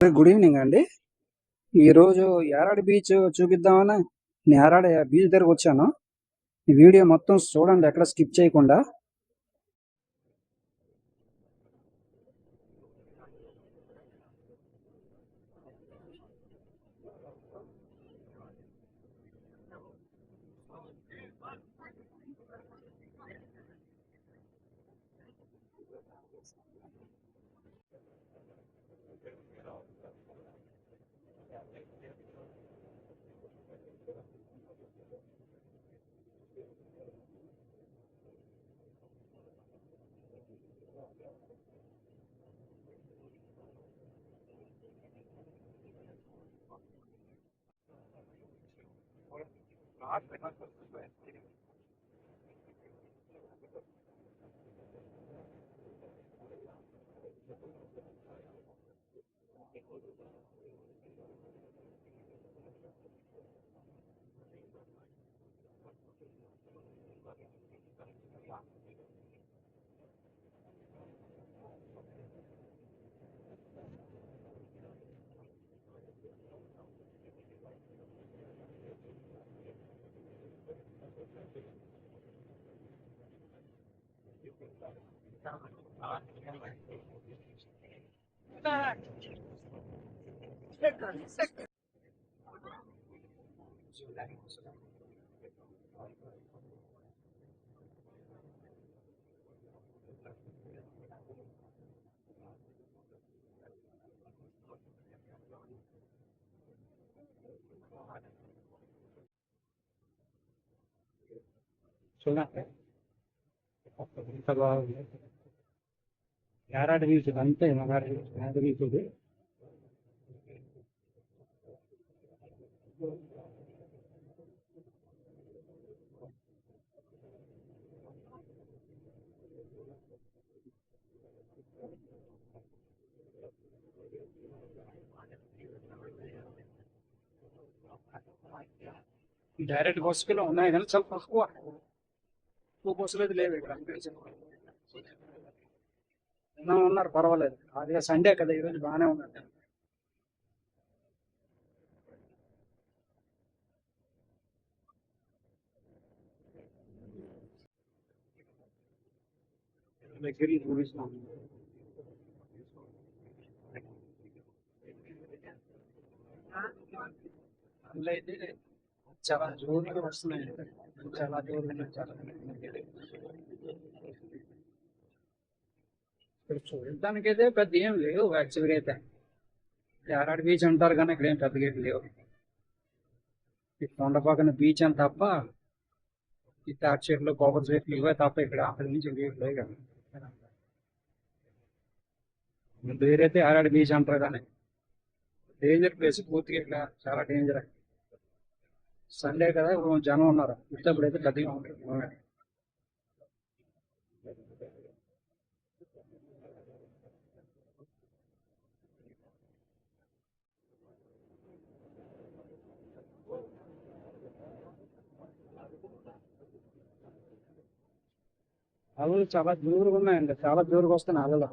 Good evening అండి. ఈరోజు Yarada beach చూపిద్దామని నేను యారాడ బీచ్ దగ్గరకు వచ్చాను. ఈ వీడియో మొత్తం చూడండి, ఎక్కడ స్కిప్ చేయకుండా. చూడండి, ఎంత బాగుంది యారాడ బీచ్. అంతే యారాడ బీచ్ ఇది. డైరెక్ట్ బస్సులు ఉన్నాయి కానీ చాలా తక్కువ. బస్సులు అయితే లేవు ఇక్కడ. ఉన్నారు, పర్వాలేదు. అదే సండే కదా, ఈరోజు బాగానే ఉందండి. దగ్గర చూపిస్తున్నాం. అందులో అయితే చాలా జోరుగా వస్తున్నాయి. చాలా జోరుగా చాలా ఇక్కడ చూడటానికైతే పెద్ద ఏం లేవు యాక్చువల్గా అయితే. యారాడ బీచ్ అంటారు కానీ ఇక్కడ ఏం పెద్దగా ఏం లేవు. ఈ కొండ పక్కన బీచ్ అని తప్ప, ఈ తాటి చెట్లు, కొబ్బరి చెట్లు ఇవే తప్ప ఇక్కడ అక్కడి నుంచి లేవు కదా. వేరైతే యారాడ బీచ్ అంటారు కానీ డేంజర్ ప్లేస్ పూర్తిగా. ఇక్కడ చాలా డేంజర్. సండే కదా, ఇప్పుడు జనం ఉన్నారు. ఇప్పుడైతే పెద్దగా ఉంటుంది. అలలు చాలా జోరుగా ఉన్నాయండి, చాలా జోరుగా వస్తున్నాయి అలలు.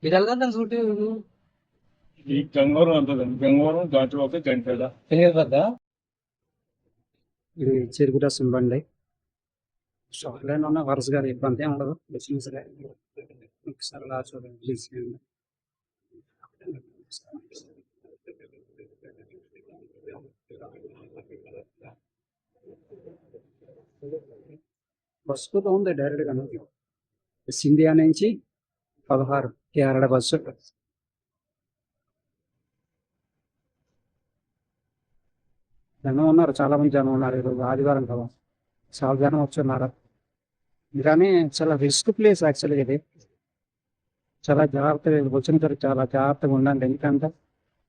ఇది వెళ్దాం సూటి ఈ గంగవరం అంటుందండి. గంగవరం ఘాట్ ఒక గంటల తెలియదు. ఇది చెరుకుట సింబండి. షాప్లైన్ ఉన్న వరుసగా ఇబ్బంది ఏం ఉండదు. బిజినెస్ ఒకసారి అలా చూడండి ప్లీజ్. బస్సుతో ఉంది డైరెక్ట్ గా. సింధియా నుంచి 16 కేరళ బస్సు. జనం ఉన్నారు, చాలా మంది జనం ఉన్నారు. ఈరోజు ఆదివారం కదా, చాలా జనం వచ్చున్నారు. కానీ చాలా రిస్క్ ప్లేస్ యాక్చువల్గా ఇది. చాలా జాగ్రత్తగా వచ్చిన తర్వాత చాలా జాగ్రత్తగా ఉండండి, ఎందుకంటే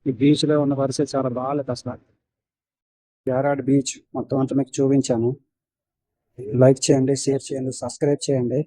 ఈ బీచ్లో ఉన్న పరిస్థితి చాలా బాగాలేదు అసలు. యారాడ్ బీచ్ మొత్తం అంతా మీకు చూపించాను. లైక్ చేయండి, షేర్ చేయండి, సబ్స్క్రైబ్ చేయండి.